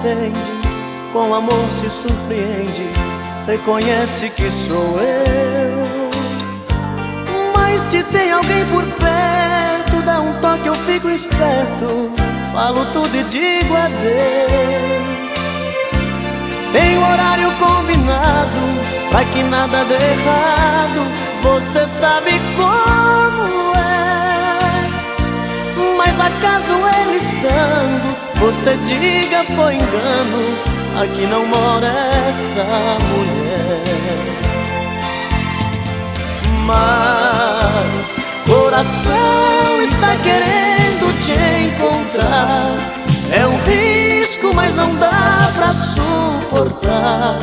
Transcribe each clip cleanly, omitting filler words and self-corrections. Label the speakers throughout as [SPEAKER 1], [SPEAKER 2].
[SPEAKER 1] atende, com amor se surpreende, reconhece que sou eu. Mas se tem alguém por perto, dá um toque, eu fico esperto, falo tudo e digo adeus. Tem um horário combinado, pra que nada dê errado, você sabe como é. Mas acaso ele estando, você diga foi engano, aqui não mora essa mulher. Mas coração está querendo te encontrar, é um risco, mas não dá pra suportar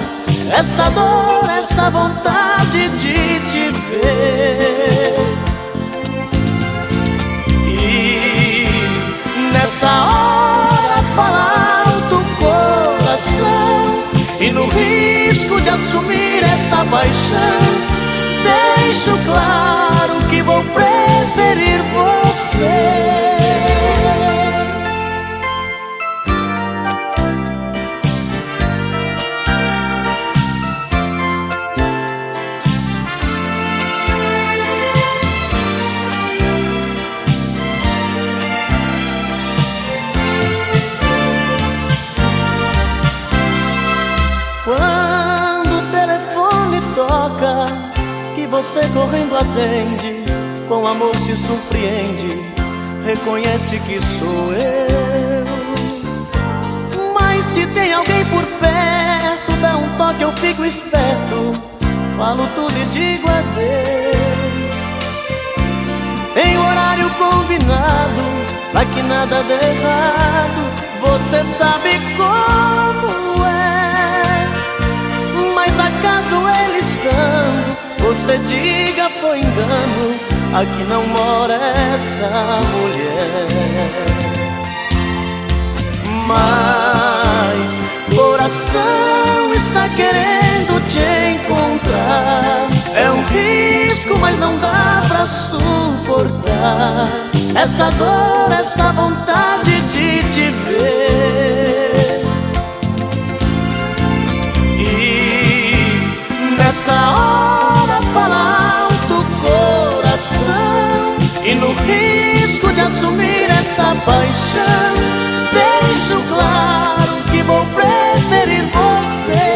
[SPEAKER 1] essa dor, essa vontade de te ver. E nessa hora fala alto o coração, e no risco de assumir essa paixão, deixo claro que vou preferir você. Quando o telefone toca, que você correndo atende, com amor se surpreende, reconhece que sou eu. Mas se tem alguém por perto, dá um toque, eu fico esperto, falo tudo e digo adeus. Tem horário combinado, pra que nada dê errado, você sabe como é. Mas acaso ele estando, você diga foi engano, aqui não mora essa mulher. Mas coração está querendo te encontrar, é um risco, mas não dá pra suportar essa dor, essa vontade de te ver. E nessa hora fala alto o coração, e no risco de assumir essa paixão, deixo claro que vou preferir você.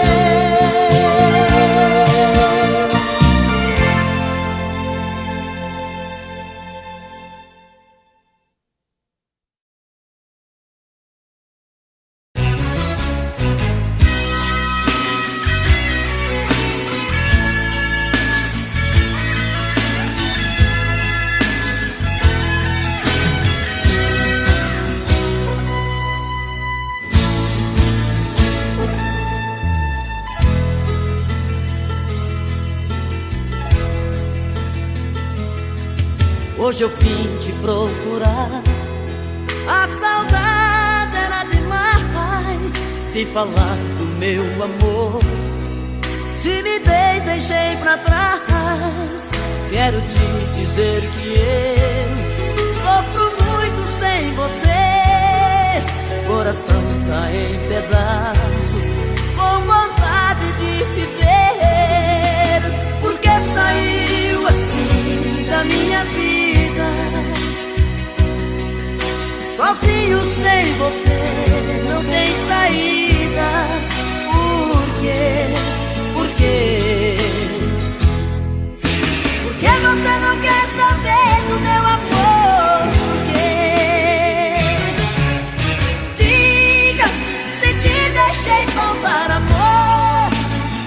[SPEAKER 2] Hoje eu vim te procurar, a saudade era demais. Vim falar do meu amor, timidez deixei pra trás. Quero te dizer que eu sofro muito sem você. Coração tá em pedaços, com vontade de te ver. Porque saiu assim da minha vida, sozinho sem você, não tem saída. Por quê? Por quê? Por que você não quer saber do meu amor? Por quê? Diga se te deixei faltar amor,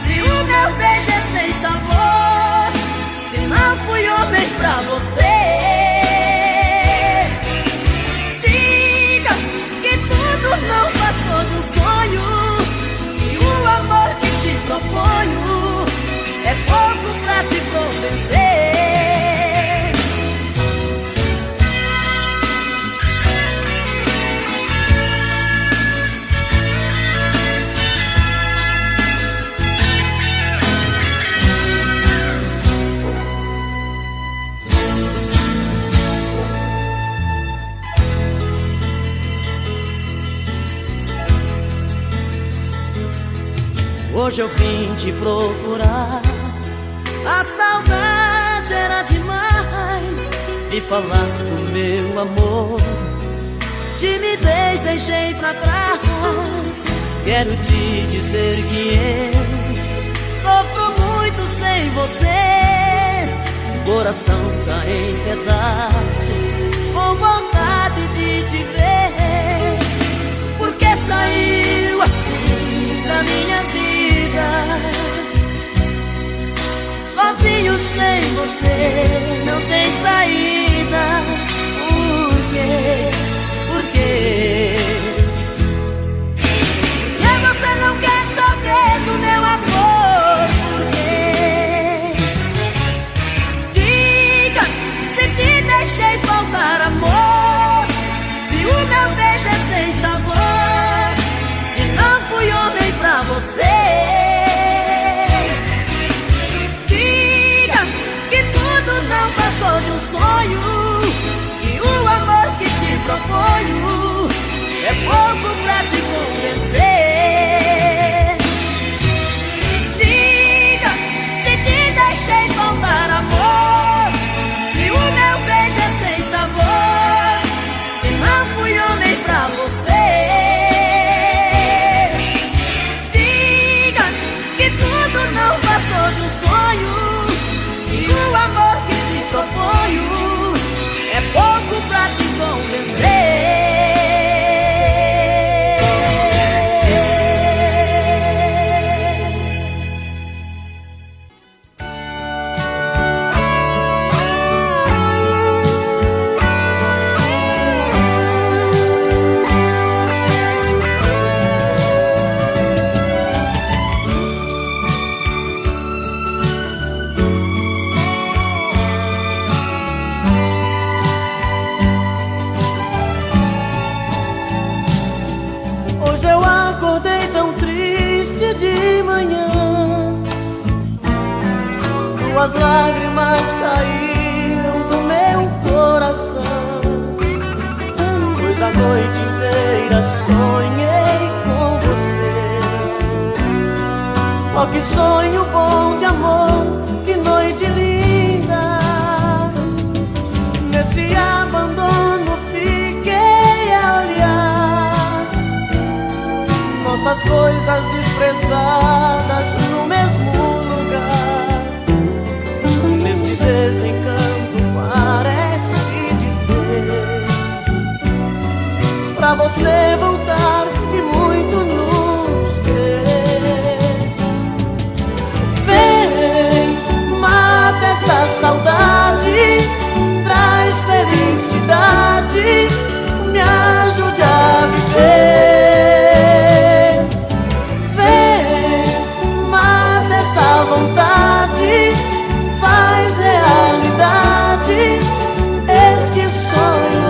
[SPEAKER 2] se o meu beijo é sem sabor, se não fui homem pra você. Não passou de um sonho, e o amor que te proponho é pouco pra te convencer.
[SPEAKER 1] hoje eu vim te procurar. A saudade era demais de falar do meu amor. Timidez deixei pra trás. Quero te dizer que eu sofro muito sem você. O coração tá em pedaços, com vontade de te ver. Porque saiu assim da minha vida, sozinho sem você, não tem saída. Por quê? Por quê? Porque você não quer saber do meu amor? Por quê? Diga se te deixei faltar amor, se o meu beijo é sem sabor, se não fui homem pra você. Não passou de um sonho, e o amor que te proponho é pouco pra te convencer. Diga se te deixei faltar amor, se o meu beijo é sem sabor, se não fui homem pra você. Diga que tudo não passou de um sonho, e o amor que te proponho é pouco pra te convencer. Hoje eu acordei tão triste de manhã, tuas lágrimas caíram do meu coração, pois a noite inteira sonhei com você. Oh, que sonho bom de amor, que noite linda. Nesse abandono fiquei a olhar nossas coisas desprezadas no mesmo lugar. Nesse desencanto parece dizer pra você voltar e muito nos querer. Vem, mata essa saudade, traz felicidade, me ajude a viver. Vontade, faz realidade este sonho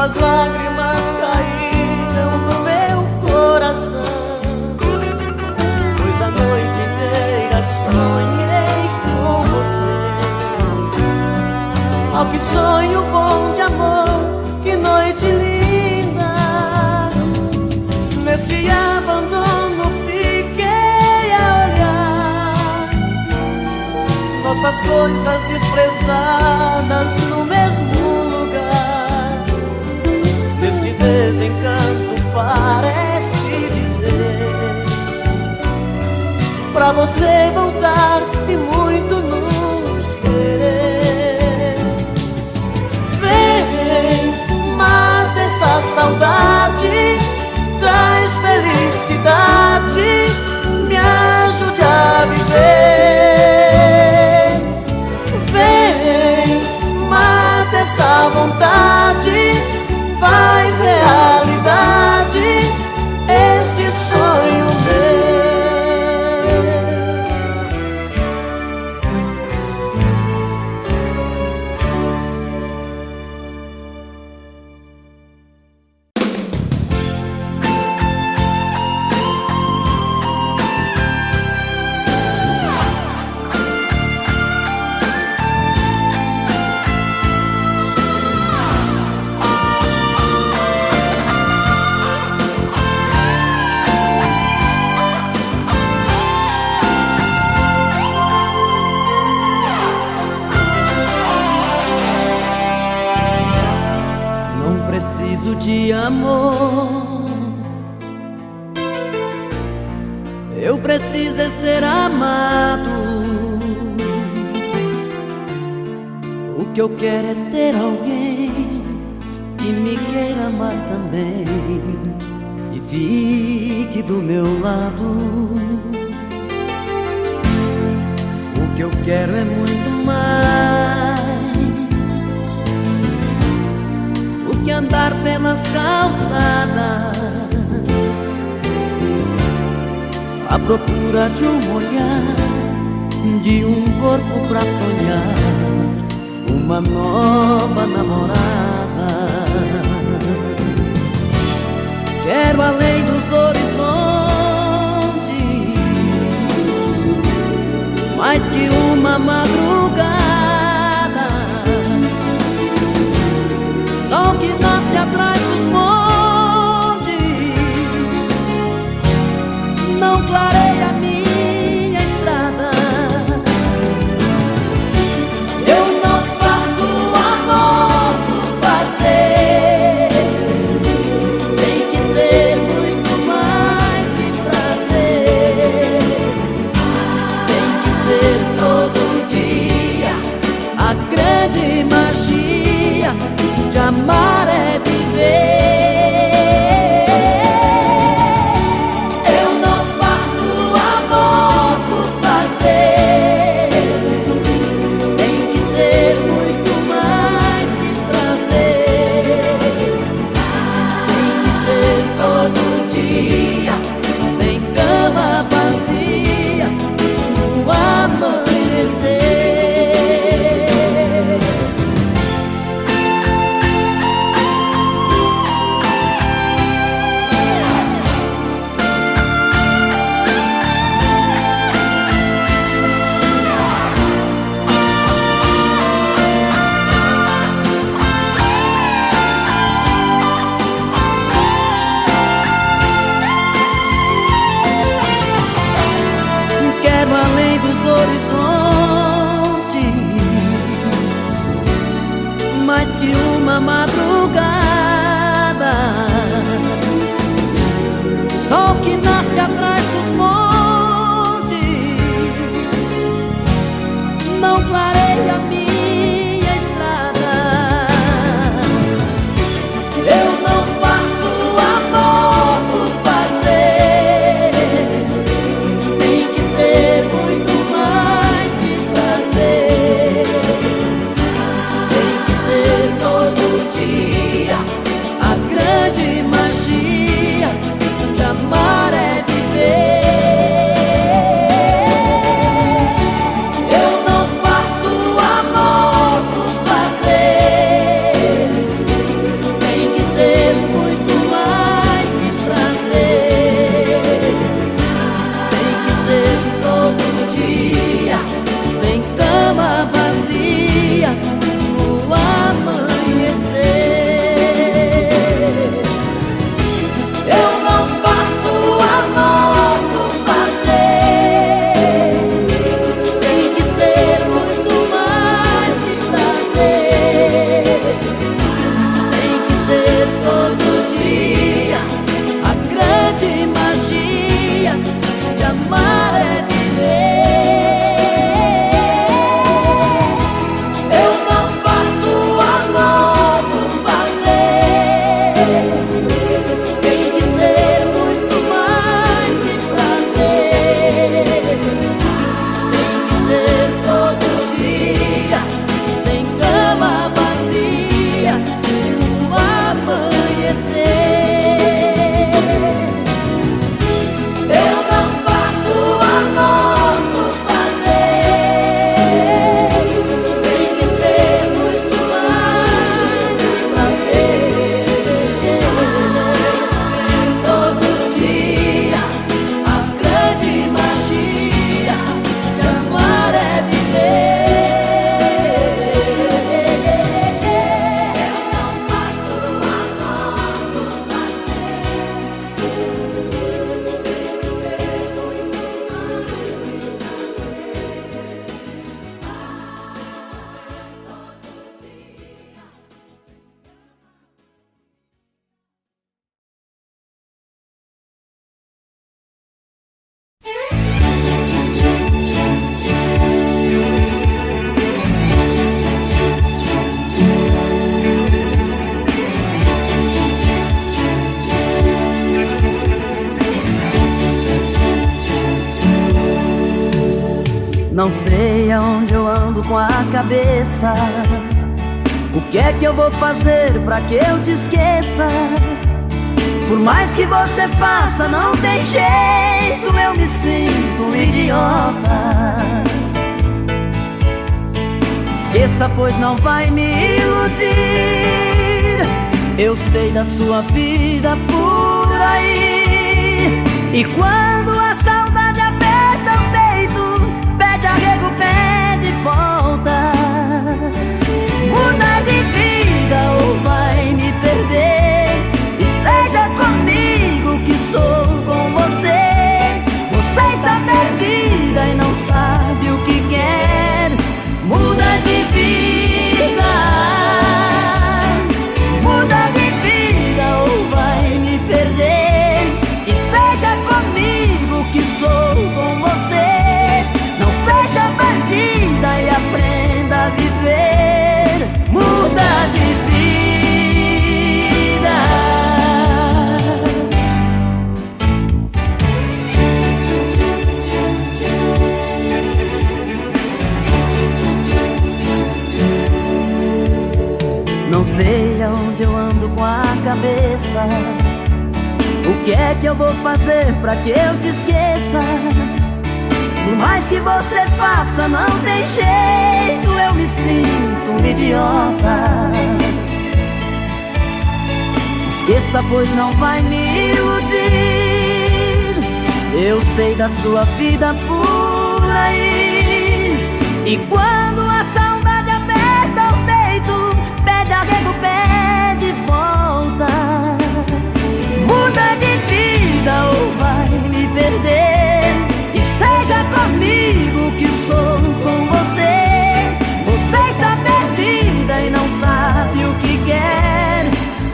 [SPEAKER 1] as lágrimas caíram no meu coração, pois a noite inteira sonhei com você. Oh, que sonho bom de amor, que noite linda. Nesse abandono fiquei a olhar nossas coisas desprezadas no mesmo lugar. Nesse desencanto parece dizer pra você voltar e muito nos querer. Vem, mata essa saudade, traz felicidade, me ajude a viver. Vem, amor. Eu preciso é ser amado. O que eu quero é ter alguém que me queira amar também e fique do meu lado. O que eu quero é muito mais. O que andar pelas calçadas à procura de um olhar, de um corpo pra sonhar uma nova namorada. Quero além dos horizontes mais que uma madrugada, sol que nasce atrás dos montes não clareia minha estrada. Eu não faço amor por fazer, tem que ser muito mais que prazer, tem que ser todo dia.
[SPEAKER 3] Não sei aonde eu ando com a cabeça. O que é que eu vou fazer pra que eu te esqueça? Por mais que você faça, não tem jeito, eu me sinto um idiota. Esqueça, pois não vai me iludir. Eu sei da sua vida por aí. E quando a saudade aperta o peito, pede arrego, pede volta. Muda de vida ou vai me perder. E seja comigo que sou com você. Você está perdida e não sabe o que quer. Muda de vida. Muda de vida ou vai me perder. E seja comigo que sou com você. Não seja bandida e aprenda a viver. Muda de vida. Não sei aonde eu ando com a cabeça. O que é que eu vou fazer pra que eu te esqueça? Por mais que você faça, não tem jeito, eu me sinto um idiota. Esqueça, pois não vai me iludir. Eu sei da sua vida por aí. E quando a saudade aperta o peito, pede arrego, pede volta. Muda de vida ou vai me perder. E seja comigo que sou com você. Você está perdida e não sabe o que quer.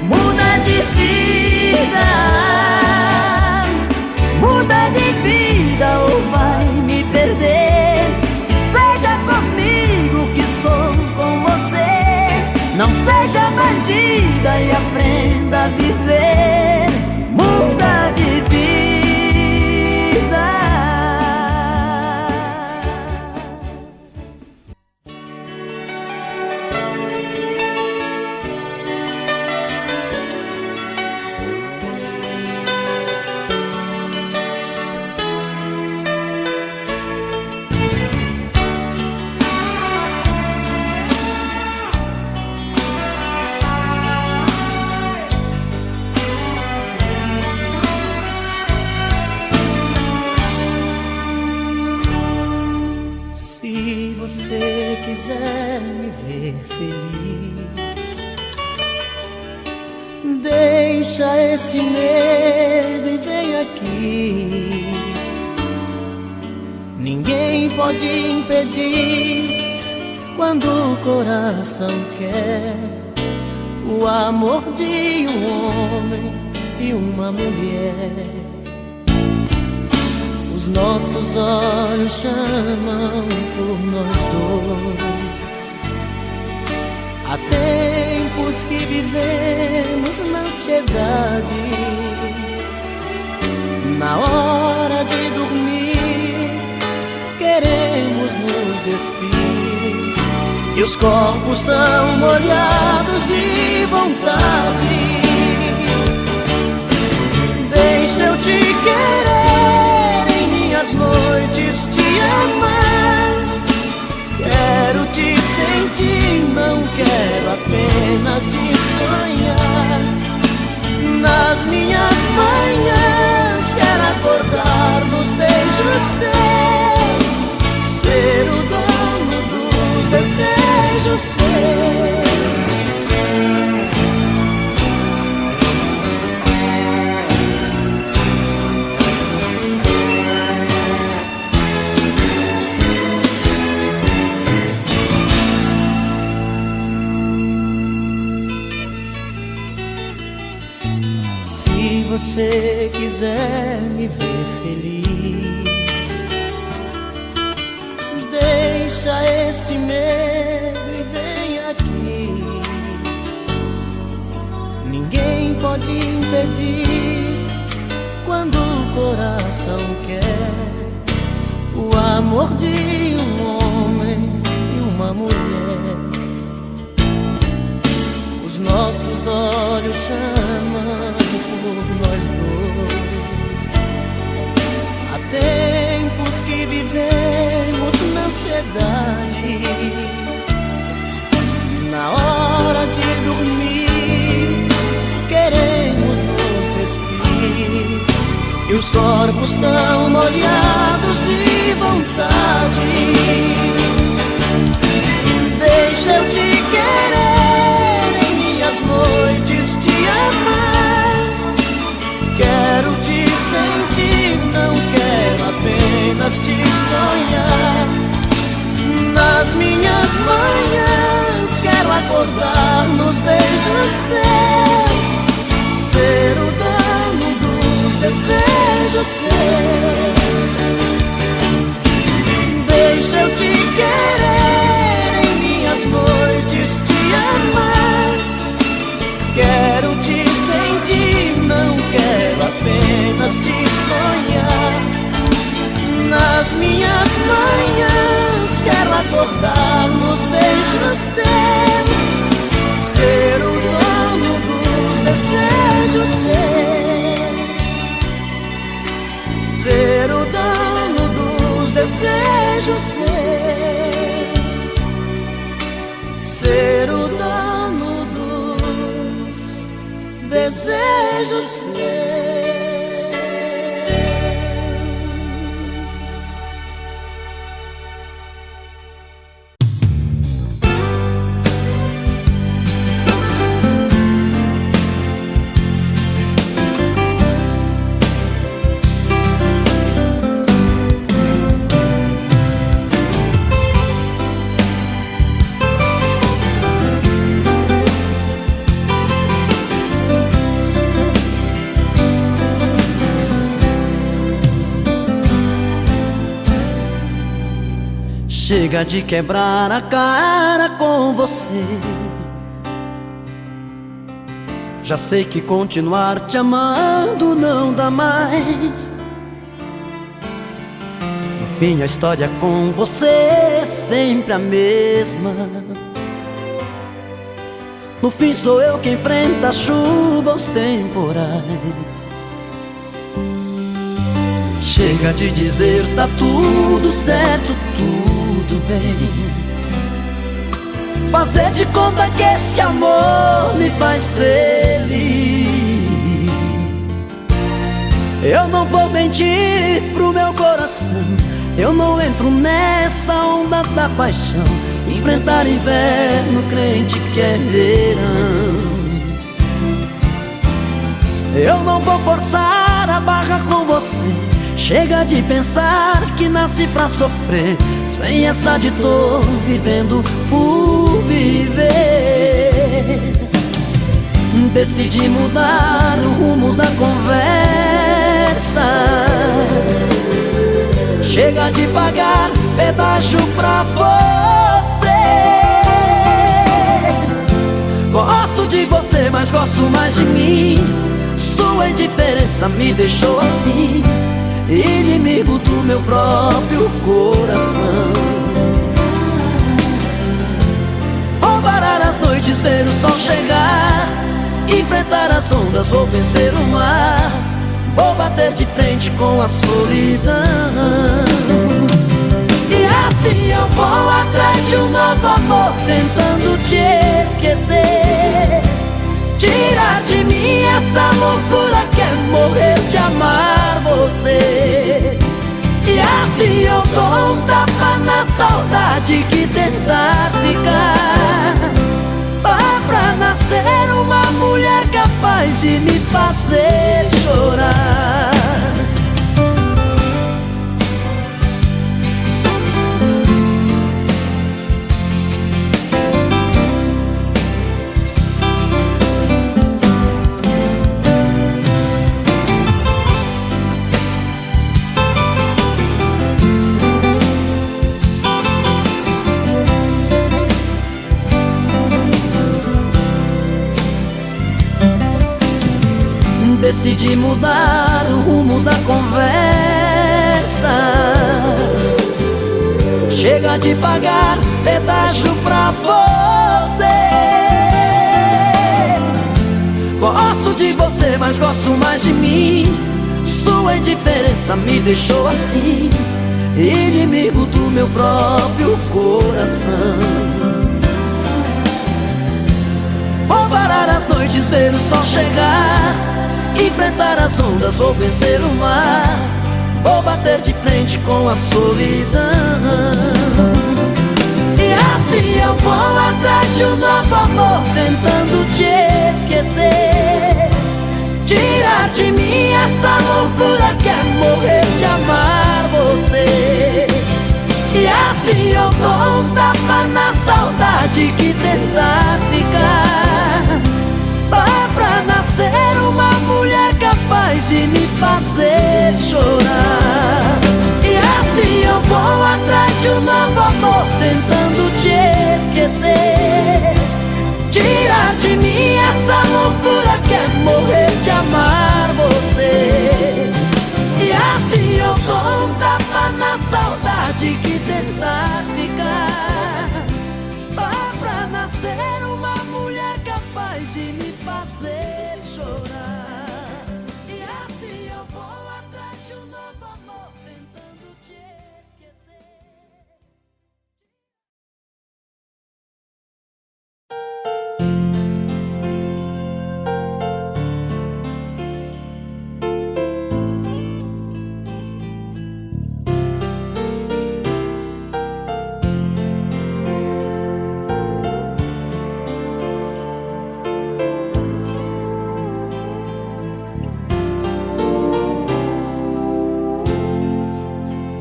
[SPEAKER 3] Muda de vida. Muda de vida ou vai me perder. E seja comigo que sou com você. Não seja bandida e aprenda a viver. Muda de vida.
[SPEAKER 1] Se você quiser me ver feliz, deixa esse medo e vem aqui. Ninguém pode impedir quando o coração quer o amor de um homem e uma mulher. Os nossos olhos chamam por nós dois. Há tempos que vivemos na ansiedade. Na hora de dormir, queremos nos despir. E os corpos tão molhados de vontade. Deixa eu te querer, as noites te amar. Quero te sentir, não quero apenas te sonhar. Nas minhas manhãs quero acordar nos beijos teus, ser o dono dos desejos seus. Se você quiser me ver feliz, deixa esse medo e vem aqui. Ninguém pode impedir quando o coração quer o amor de um nossos olhos chamam por nós dois. Há tempos que vivemos na ansiedade, na hora de dormir queremos nos despir, e os corpos tão molhados de vontade. Deixa eu te querer, em minhas noites te amar. Quero te sentir, não quero apenas te sonhar. Nas minhas manhãs quero acordar nos beijos teus, ser o dono dos desejos seus. Deixa eu te querer, em minhas noites te amar. Quero te sentir, não quero apenas te sonhar. Nas minhas manhãs quero acordar nos beijos teus, ser o dono dos desejos seus, ser o dono dos desejos seus, ser o dono dos desejos seus. Chega de quebrar a cara com você. Já sei que continuar te amando não dá mais. No fim a história com você é sempre a mesma. No fim sou eu quem enfrenta a chuva, os temporais. Chega de dizer tá tudo certo, tudo bem. Fazer de conta que esse amor me faz feliz. Eu não vou mentir pro meu coração, eu não entro nessa onda da paixão. Enfrentar inverno, crente que é verão. Eu não vou forçar a barra com você. Chega de pensar que nasci pra sofrer, sem essa de tô vivendo por viver. Decidi mudar o rumo da conversa. Chega de pagar pedágio pra você. Gosto de você, mas gosto mais de mim. Sua indiferença me deixou assim, inimigo do meu próprio coração. Vou parar as noites, ver o sol chegar, enfrentar as ondas, vou vencer o mar. Vou bater de frente com a solidão. E assim eu vou atrás de um novo amor, tentando te esquecer. Tirar de mim essa loucura que é morrer de amar você. E assim eu dou um tapa na saudade que tentar ficar. Dá pra nascer uma mulher capaz de me fazer chorar. Decidi mudar o rumo da conversa. Chega de pagar pedágio pra você. Gosto de você, mas gosto mais de mim. Sua indiferença me deixou assim, inimigo do meu próprio coração. Vou parar as noites, ver o sol chegar, enfrentar as ondas, vou vencer o mar. Vou bater de frente com a solidão. E assim eu vou atrás de um novo amor, tentando te esquecer, tirar de mim essa loucura que é morrer de amar você. E assim eu dou um tapa na saudade que tentar ficar. Dá pra nascer uma mulher capaz de me fazer chorar. E assim eu vou atrás de um novo amor, tentando te esquecer, tirar de mim essa loucura que é morrer de amar você. E assim eu dou um tapa na saudade que tentar ficar. Dá pra nascer uma mulher capaz de me fazer chorar. E assim eu vou atrás de um novo amor, tentando te esquecer.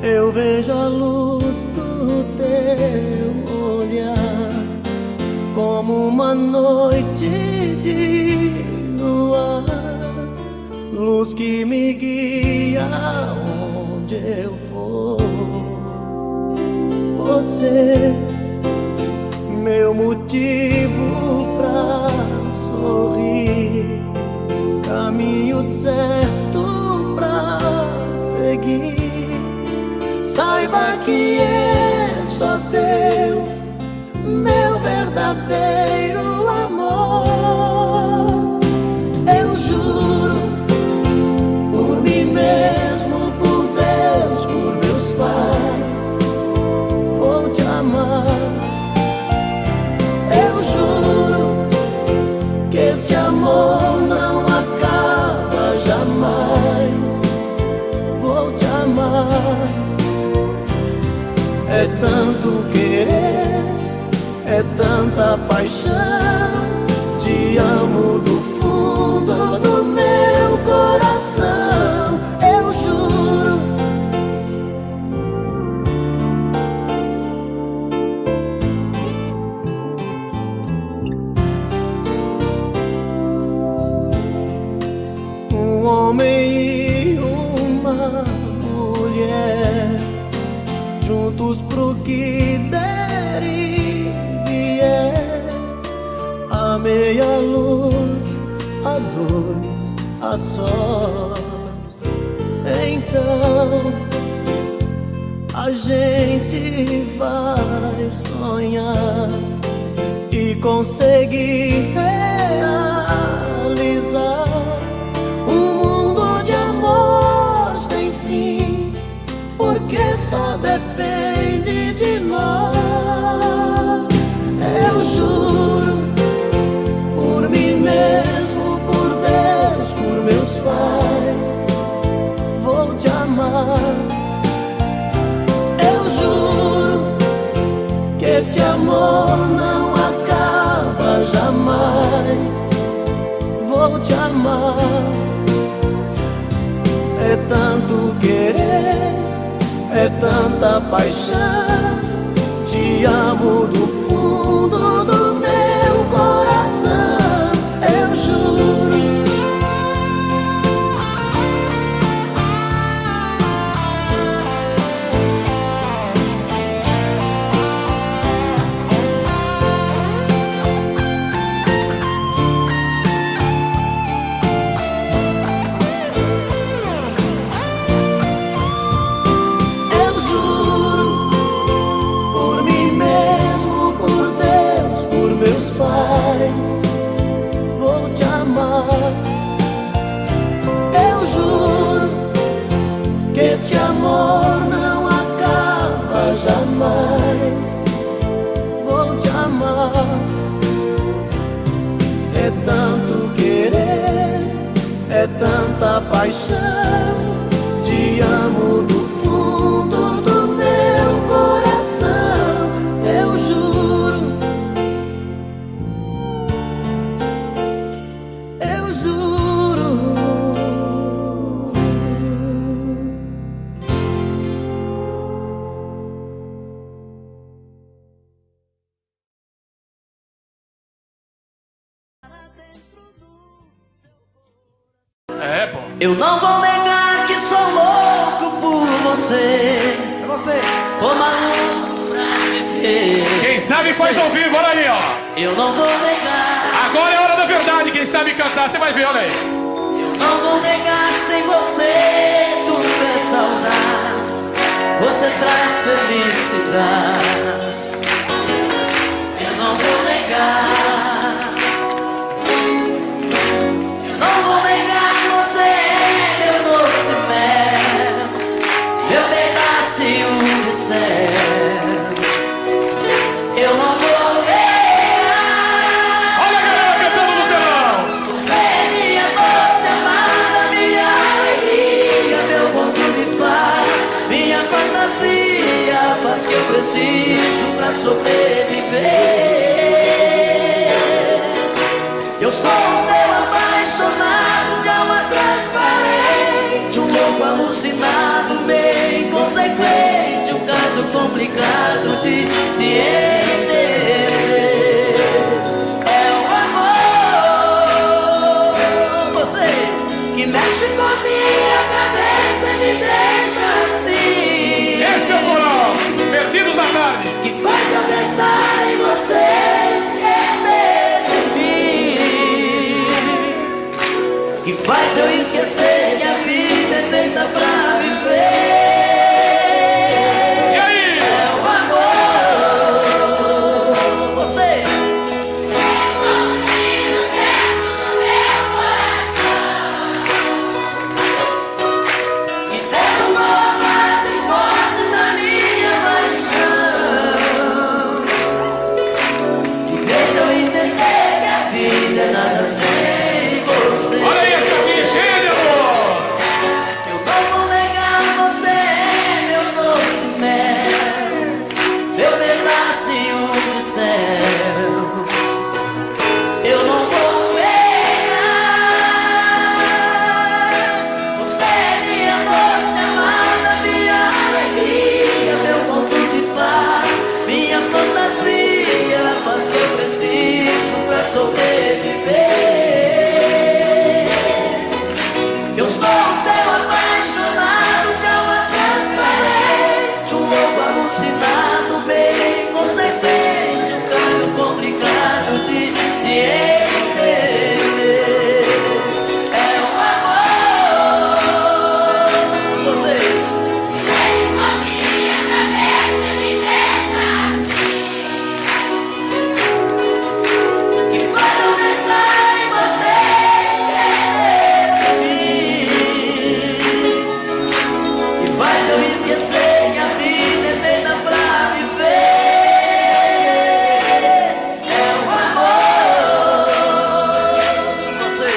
[SPEAKER 1] Eu vejo a luz do teu olhar como uma noite de luar, luz que me guia onde eu for. Você, meu motivo pra sorrir, caminho certo pra seguir. Saiba que é só teu, meu verdadeiro amor. Eu juro, por mim mesmo, por Deus, por meus pais, vou te amar. Eu juro que esse amor não acaba jamais, vou te amar. É tanto querer, é tanta paixão, te amo do fundo do meu coração. Eu juro. Um homem e uma mulher, juntos pro que der e vier, a meia luz, a dois, a sós. Então a gente vai sonhar e conseguir realizar um mundo de amor sem fim, porque só depende de nós. Eu juro, por mim mesmo, por Deus, por meus pais, vou te amar. Eu juro que esse amor não acaba jamais, vou te amar. É tanto querer, é tanta paixão, te amo do fundo do meu coração. Eu juro. Eu juro, por mim mesmo, esse amor não acaba jamais. Vou te amar. É tanto querer, é tanta paixão. Te amo do fundo do meu coração. Eu juro, eu juro.
[SPEAKER 4] É, pô.
[SPEAKER 1] Eu não vou negar que sou louco por você.
[SPEAKER 4] É você.
[SPEAKER 1] Tô maluco pra te ver.
[SPEAKER 4] Quem sabe faz ao vivo, olha aí, ó.
[SPEAKER 1] Eu não vou negar.
[SPEAKER 4] Agora é a hora da verdade, quem sabe cantar, você vai ver, olha aí.
[SPEAKER 1] Eu não vou negar, sem você tudo é saudade. Você traz felicidade. Eu não vou negar. Eu não vou negar que você é meu doce mel, meu pedacinho de céu. Eu não vou negar.
[SPEAKER 4] Olha a galera cantando no telão.
[SPEAKER 1] Você é minha doce amada, minha alegria, meu conto de fada, minha fantasia, a paz que eu preciso pra sobreviver. Eu sou o seu apaixonado de alma transparente, um louco alucinado, meio inconsequente, um caso complicado de se entender. É o amor, você que mexe com a minha cabeça e me deixa assim.
[SPEAKER 4] Esse é o moral. Perdidos na tarde.
[SPEAKER 1] Que faz eu pensar em você, esquecer de mim. Que faz eu esquecer que a vida é feita pra viver.
[SPEAKER 4] E aí?
[SPEAKER 1] É o amor, você. E derramou mais e forte na minha paixão. E fez eu entender que a vida é nada sem você.
[SPEAKER 4] Olha aí, essa tia cheia de amor.
[SPEAKER 1] Eu não vou negar, você é meu doce mel, meu pedacinho de céu. Eu não vou negar. Você é minha doce amada, minha alegria, meu conto de fada, minha fantasia, a paz que eu preciso pra sobreviver. Eu sou o seu apaixonado de alma transparente, um louco alucinado, bem inconsequente, um caso complicado de se entender. É o amor, você. Que faz eu pensar em você, esquecer de mim. Que faz eu esquecer que a vida é feita pra viver. É o amor, você.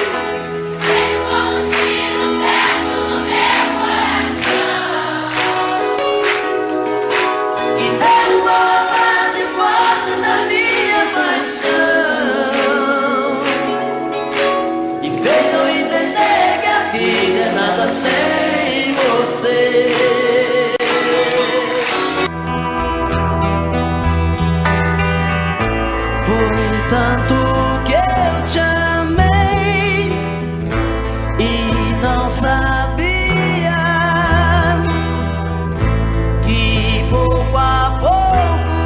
[SPEAKER 1] E derrubou mais e forte na minha paixão. E fez eu entender que a vida é nada sem você. Foi tanto que eu te amei e não sabia que pouco a pouco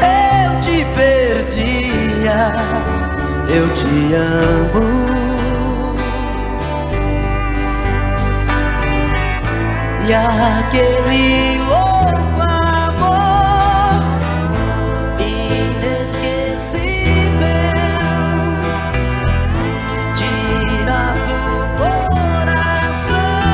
[SPEAKER 1] eu te perdia. Eu te amo. E aquele louco amor inesquecível tira do coração.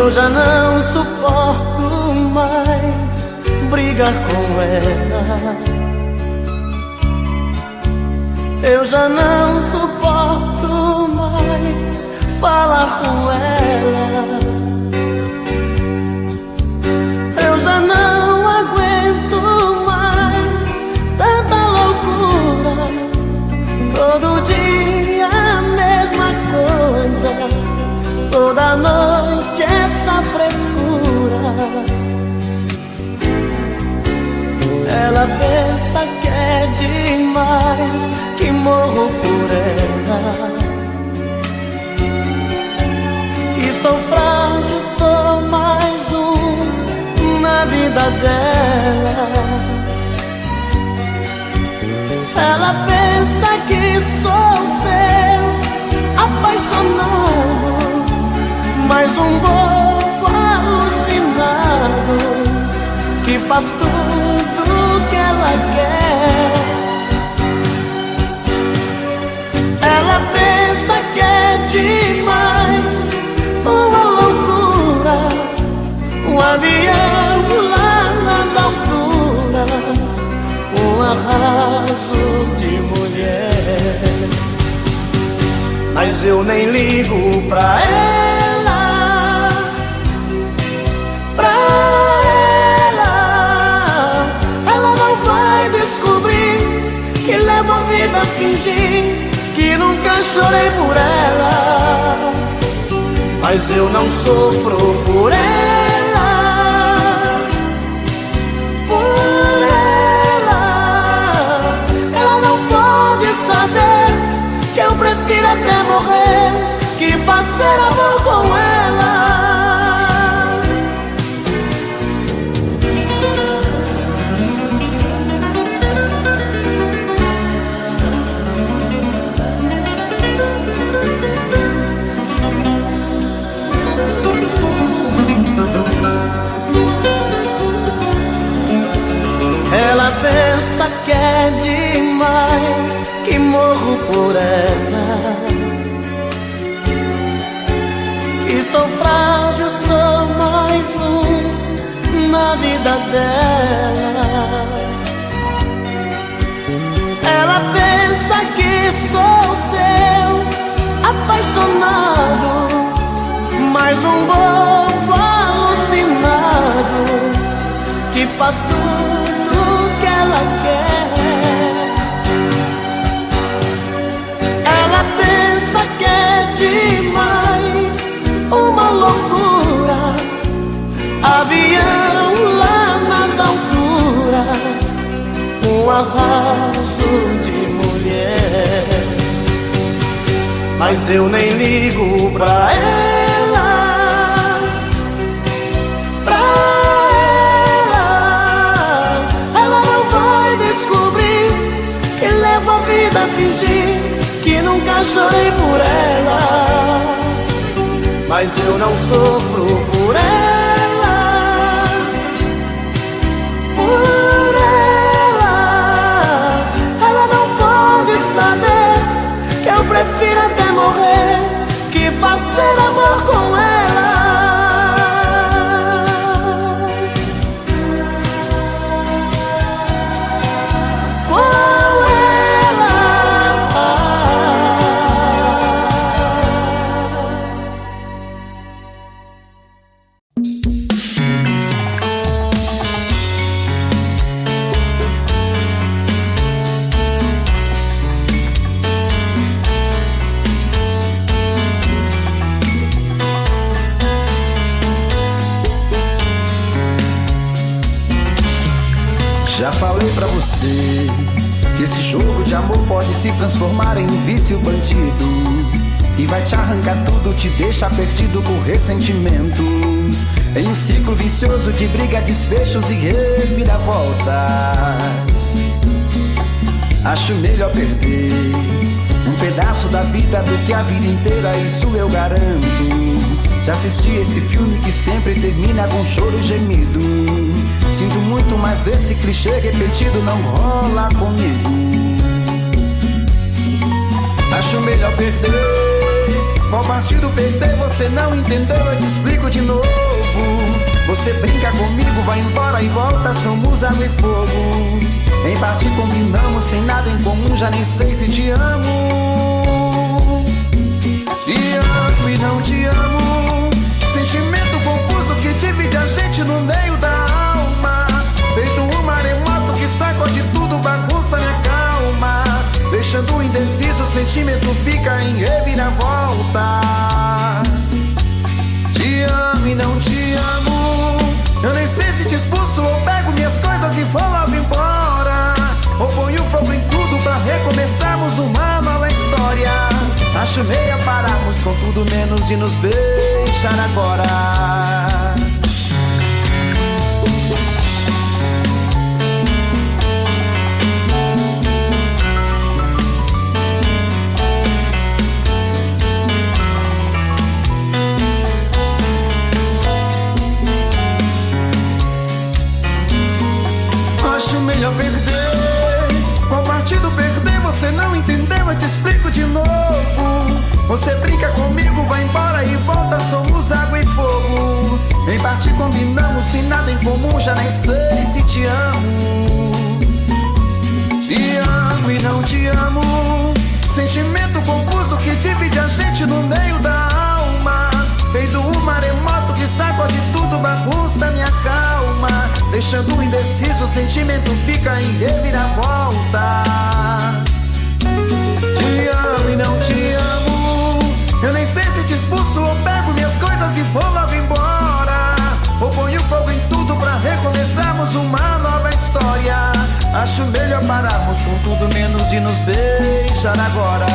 [SPEAKER 1] Eu já não suporto mais brigar com ela. Eu já não suporto mais falar com ela. Eu já não aguento mais tanta loucura. Todo dia a mesma coisa, toda noite essa frescura. Ela pensa que é demais, que morro por ela. Que sou frágil, sou mais um na vida dela. Ela pensa que sou seu apaixonado, mais um bobo alucinado que faz tudo que ela quer. Ela pensa que é demais, uma loucura, um avião lá nas alturas, um arraso de mulher. Mas eu nem ligo pra ela, pra ela. Ela não vai descobrir que levo a vida a fingir que nunca chorei por ela. Mas eu não sofro por ela, por ela. Ela não pode saber que eu prefiro até morrer que fazer amor com ela. Ela pensa que é demais, que morro por ela. Que sou frágil, sou mais um na vida dela. Ela pensa que sou seu apaixonado, mais um bobo alucinado que faz tudo que ela quer. Ela pensa que é demais, uma loucura, avião lá nas alturas, um arraso de mulher. Mas eu nem ligo pra ela, pra ela. Ela não vai descobrir que levo a vida a fingir que nunca chorei por ela. Mas eu não sofro por ela, por ela. Ela não pode saber que eu prefiro até morrer que fazer amor com ela.
[SPEAKER 5] Já falei pra você que esse jogo de amor pode se transformar em um vício bandido e vai te arrancar tudo, te deixar perdido com ressentimentos, em um ciclo vicioso de briga, desfechos e reviravoltas. Acho melhor perder um pedaço da vida do que a vida inteira, isso eu garanto. Já assisti esse filme que sempre termina com choro e gemido. Sinto muito, mas esse clichê repetido não rola comigo. Acho melhor perder Qual partido perder você não entendeu, eu te explico de novo. Você brinca comigo, vai embora e volta, somos água e fogo. Em parte combinamos, sem nada em comum, já nem sei se te amo. Te amo e não te amo, sentimento confuso que divide a gente no meio da alma. Feito um maremoto que sacode tudo, bagunça minha calma. Deixando indeciso, o sentimento fica em reviravoltas. Te amo e não te amo, eu nem sei se te expulso ou pego minhas coisas e vou logo embora. Ou ponho fogo em tudo pra recomeçarmos uma nova história. Acho meio pararmos com tudo menos de nos beijar agora. Acho melhor perder. Qual partido perder você não entendeu, eu te explico de novo. Você brinca comigo, vai embora e volta, somos água e fogo. Em parte combinamos, sem nada em comum, já nem sei se te amo. Te amo e não te amo, sentimento confuso que divide a gente no meio da alma. Feito um maremoto que sacode tudo, bagunça minha calma. Deixando indeciso, o sentimento fica em reviravoltas. Te amo e não te amo, eu nem sei se te expulso ou pego minhas coisas e vou logo embora. Ou ponho fogo em tudo pra recomeçarmos uma nova história. Acho melhor pararmos com tudo menos de nos beijar agora.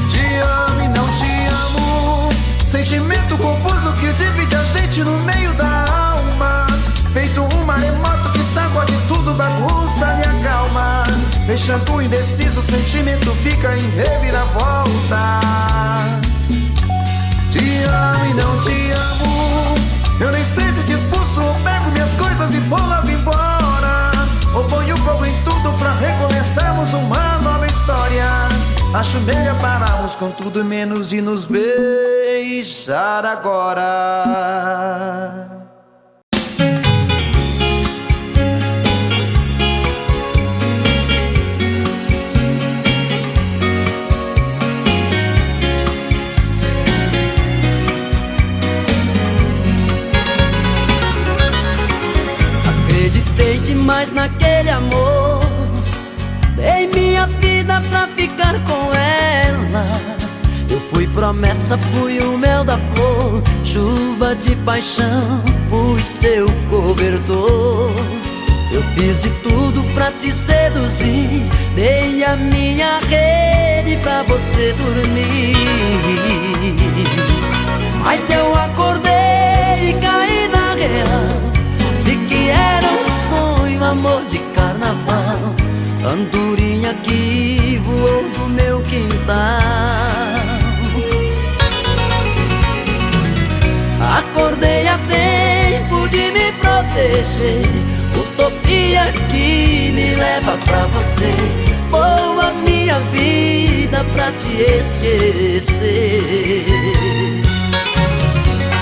[SPEAKER 5] Te amo e não te amo, sentimento confuso que divide a gente no meio da alma. Feito um maremoto que sacode tudo, bagunça minha calma. Deixando indeciso, o sentimento fica em reviravoltas. Te amo e não te amo, eu nem sei se te expulso ou pego minhas coisas e vou logo embora. Ou ponho fogo em tudo pra recomeçarmos uma nova história. Acho melhor pararmos com tudo menos de nos beijar agora.
[SPEAKER 1] Acreditei demais naquele amor, dei minha vida pra ficar com ela. Eu fui promessa, fui o mel da flor, chuva de paixão, fui seu cobertor. Eu fiz de tudo pra te seduzir, dei a minha rede pra você dormir. Mas eu acordei e caí na real, vi que era um sonho, amor de carnaval, andorinha que voou do meu quintal. Acordei a tempo de me proteger, utopia que me leva pra você. Boa minha vida pra te esquecer.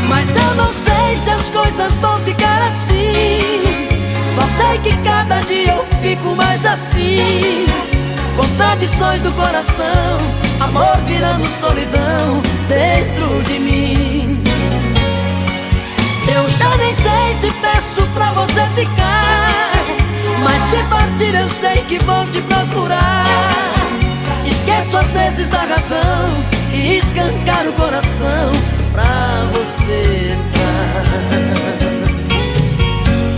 [SPEAKER 1] Mas eu não sei se as coisas vão ficar assim, só sei que cada dia eu fico mais afim. Contradições do coração, amor virando solidão dentro de mim. Eu já nem sei se peço pra você ficar, mas se partir eu sei que vou te procurar. Esqueço às vezes da razão e escancar o coração pra você entrar.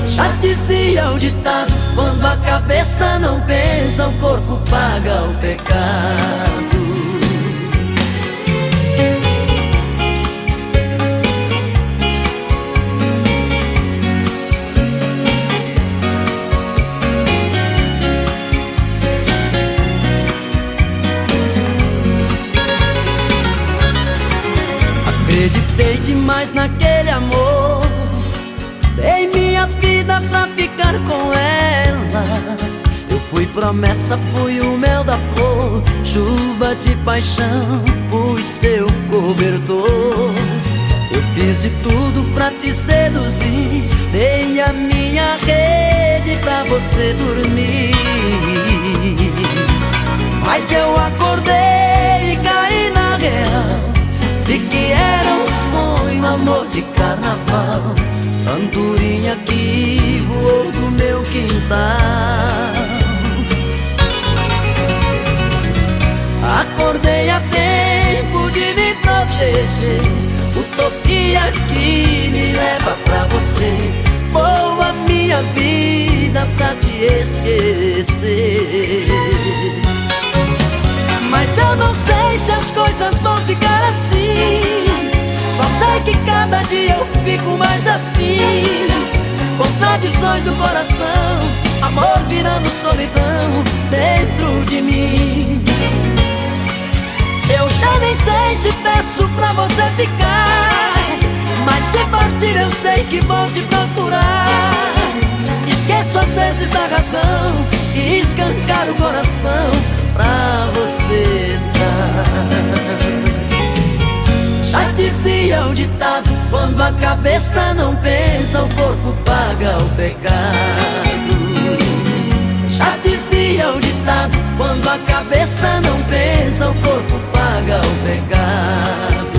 [SPEAKER 1] Já dizia o ditado, quando a cabeça não pensa, o corpo paga o pecado. Acreditei demais naquele amor, dei minha vida pra ficar com ela. Eu fui promessa, fui o mel da flor, amor, chuva de paixão, fui seu cobertor. Eu fiz de tudo pra te seduzir, dei a minha rede pra você dormir. Mas eu acordei e caí na real, de que era um sonho, amor de carnaval, andorinha que voou do meu quintal. Acordei a tempo de me proteger, utopia que me leva pra você. Vou a minha vida pra te esquecer. Mas eu não sei se as coisas vão ficar assim, só sei que cada dia eu fico mais afim. Contradições do coração, amor virando solidão dentro de mim. Eu já nem sei se peço pra você ficar, mas se partir eu sei que vou te procurar. Esqueço às vezes a razão e escancar o coração pra você dar. Já dizia o ditado, quando a cabeça não pensa, o corpo paga o pecado. Já dizia o ditado, quando a cabeça não pensa, o corpo paga o pecado.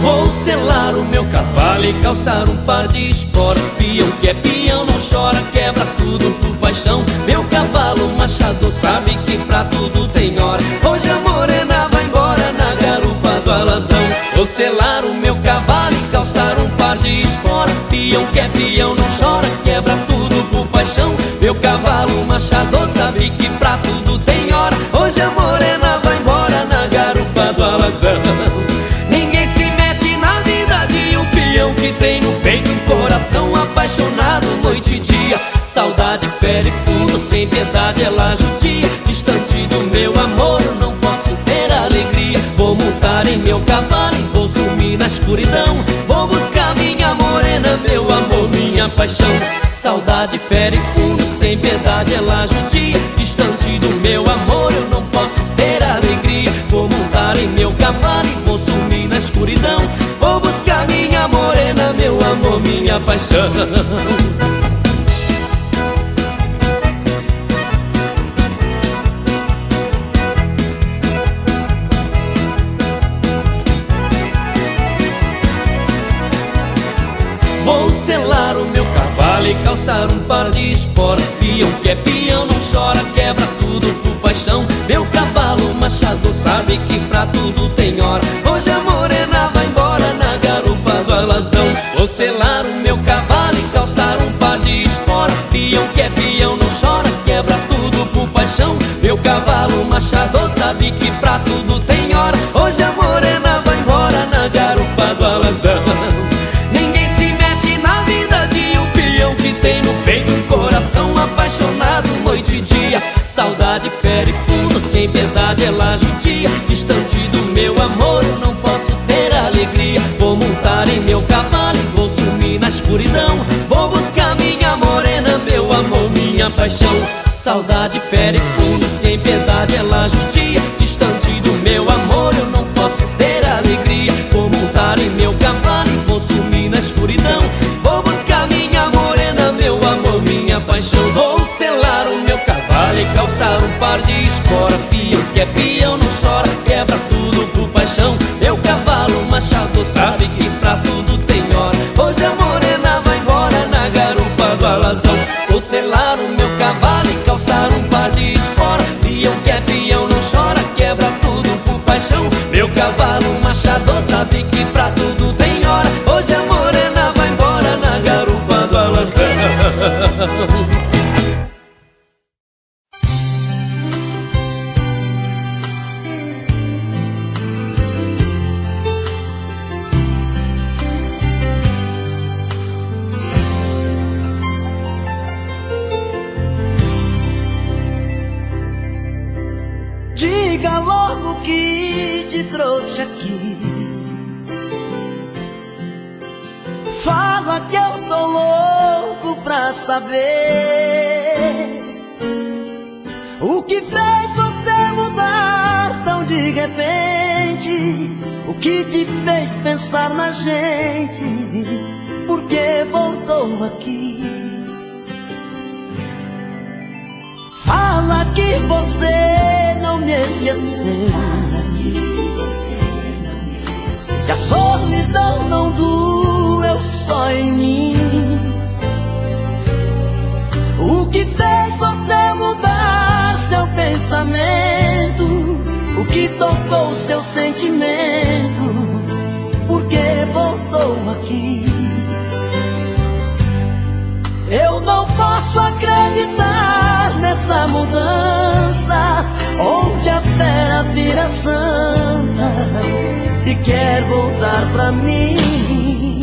[SPEAKER 6] Vou selar o meu cavalo e calçar um par de esporas. Peão que é peão não chora, quebra tudo por paixão. Meu cavalo machado sabe que pra tudo tem hora. Hoje a morena vai embora na garupa do alazão. Vou selar o meu cavalo e calçar um par de esporas. Peão que é peão não chora, quebra tudo por paixão. Meu cavalo machado sabe que pra tudo tem hora. Hoje a morena vai embora na garupa do alazão. Que tem no peito um coração apaixonado noite e dia. Saudade fere fundo, sem piedade ela judia. Distante do meu amor eu não posso ter alegria. Vou montar em meu cavalo e vou sumir na escuridão. Vou buscar minha morena, meu amor, minha paixão. Saudade fere fundo, sem piedade ela judia. Distante do meu amor eu não posso ter alegria. Vou montar em meu cavalo e vou sumir na escuridão. Vou buscar minha morena, meu amor, minha paixão. Vou selar o meu cavalo e calçar um par de esporas. Peão que é peão não chora, quebra tudo por paixão. Meu cavalo machado sabe que pra tudo tem hora. Hoje a morena vai embora na garupa do alazão. Vou selar o meu cavalo e calçar um par de esporas. Peão que é peão não chora, quebra tudo por paixão. Meu cavalo machado sabe que pra tudo tem hora. Hoje a morena vai embora na garupa do alazão. Ninguém se mete na vida de um peão que tem no peito um coração apaixonado noite e dia. Saudade fere fundo, sem piedade ela judia. Distante do meu amor eu não posso ter alegria. Vou montar em meu cavalo e vou sumir na escuridão. Vou buscar minha morena, meu amor, minha paixão. Saudade fere fundo, sem piedade ela judia. Distante do meu amor eu não posso ter alegria. Vou montar em meu cavalo e vou sumir na escuridão. Vou buscar minha morena, meu amor, minha paixão. Vou selar o meu cavalo e calçar um par de esporas. Peão que é peão não chora, quebra tudo por paixão. Meu cavalo machado sabe que pra tudo tem hora. Hoje a morena vai embora na garupa do alazão. Vou selar o meu cavalo e calçar um par de esporas. Peão que é peão não chora, quebra tudo por paixão. Meu cavalo machado sabe que pra tudo tem hora. Hoje a morena vai embora na garupa do alazão.
[SPEAKER 1] diga logo o que te trouxe aqui. Fala que eu tô louco pra saber o que fez você mudar tão de repente. O que te fez pensar na gente? Por que voltou aqui? Fala que você não me esqueceu, que a solidão não doeu só em mim. O que fez você mudar seu pensamento? O que tocou seu sentimento? Por que voltou aqui? Eu não posso acreditar nessa mudança, onde a fera vira santa e quer voltar pra mim.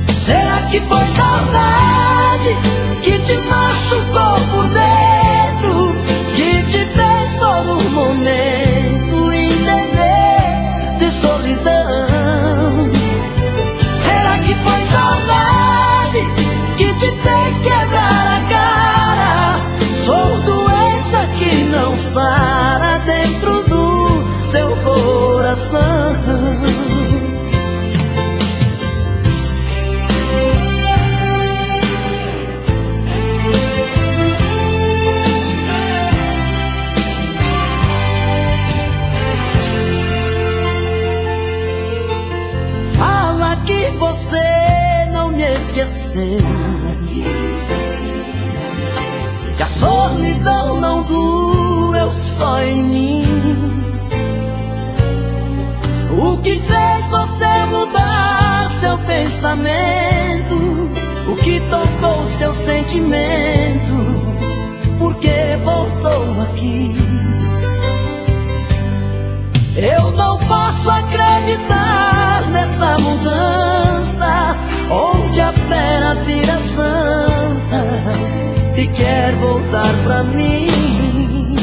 [SPEAKER 1] Será que foi saudade que te machucou por dentro, que te fez por um momento entender de solidão? Será que foi saudade que te fez quebrar a cara? Sou doença que não sara dentro do seu coração. Fala que você não me esqueceu, que a solidão não doeu só em mim. O que fez você mudar seu pensamento? O que tocou seu sentimento? Por que voltou aqui? Eu não posso acreditar nessa mudança, onde a fera vira santa e quer voltar pra mim.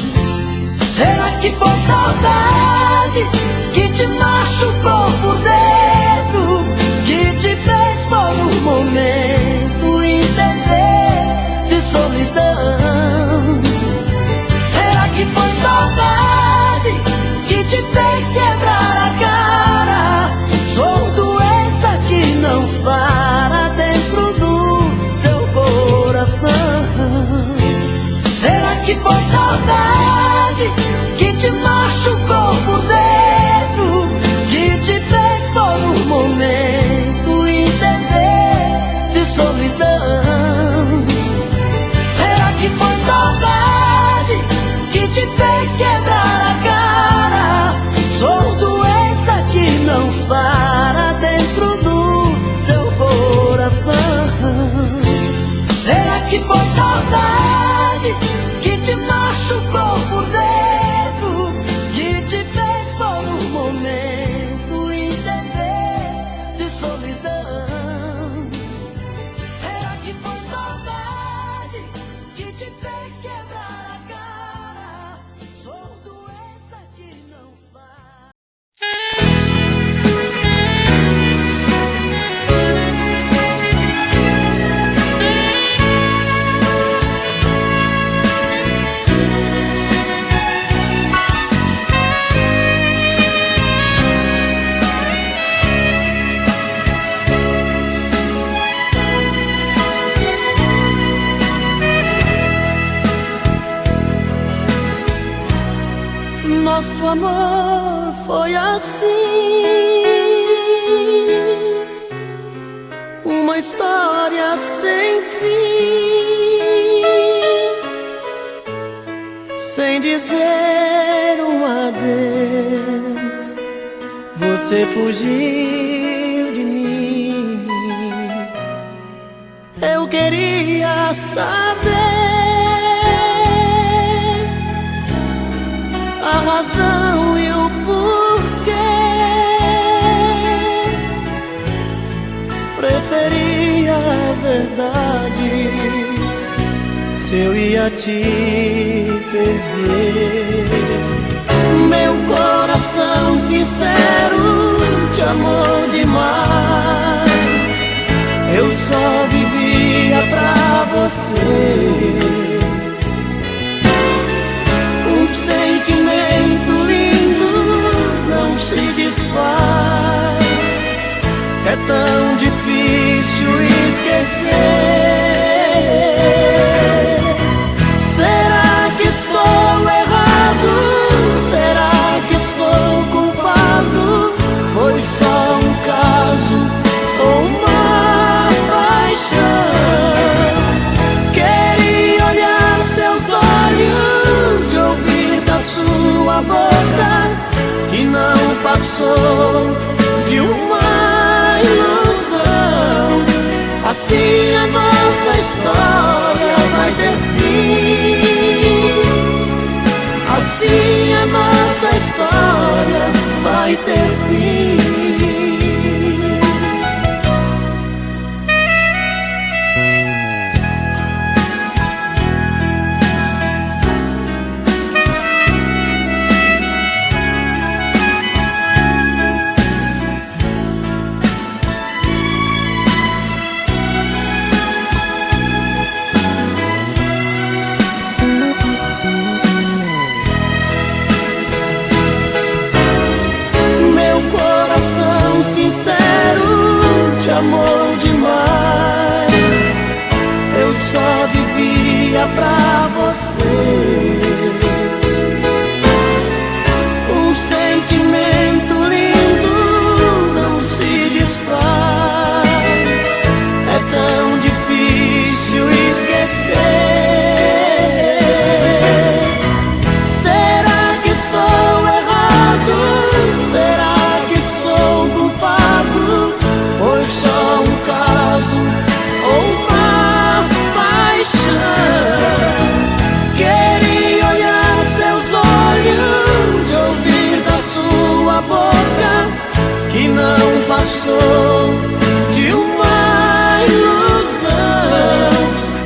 [SPEAKER 1] Será que foi saudade que te machucou por dentro, que te fez por um momento entender de solidão? Será que foi saudade que te fez quebrar a cara? Sou doença que não sara dentro do seu coração. Será que foi saudade que te machucou por dentro, que te fez por um momento entender de solidão? Será que foi saudade que te fez quebrar a cara? Sou doença que não sara dentro do seu coração. Será que foi saudade que te machucou por dentro, que te fez por um momento entender de solidão? Será que foi saudade que te fez quebrar a cara? Sou doença que não sai. Nosso amor foi assim, uma história sem fim, sem dizer um adeus. Você fugiu de mim. Eu queria saber a razão e o porquê. Preferia a verdade se eu ia te perder. amou demais. Eu só vivia pra você. Um sentimento lindo não se desfaz. É tão difícil esquecer. Será que estou errado? Será que sou culpado? Foi só um caso ou uma paixão? Queria olhar seus olhos e ouvir da sua boca que não passou de uma ilusão. Assim a nossa história vai ter fim. Assim a nossa história vai ter fim. Amor demais. Eu só vivia pra você. Um sentimento lindo não se desfaz. É tão difícil esquecer. Será que estou errado? Será que sou culpado? Foi só um caso ou uma paixão? Queria olhar seus olhos e ouvir da sua boca que não passou de uma ilusão.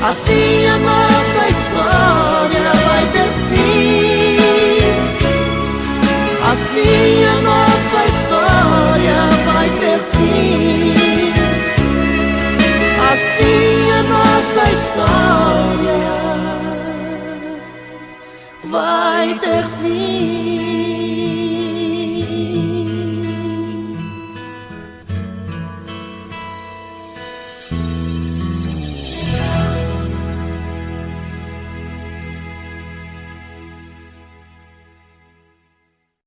[SPEAKER 1] Assim a nossa história vai ter fim. Assim a nossa história vai ter fim. Assim a nossa história vai ter fim.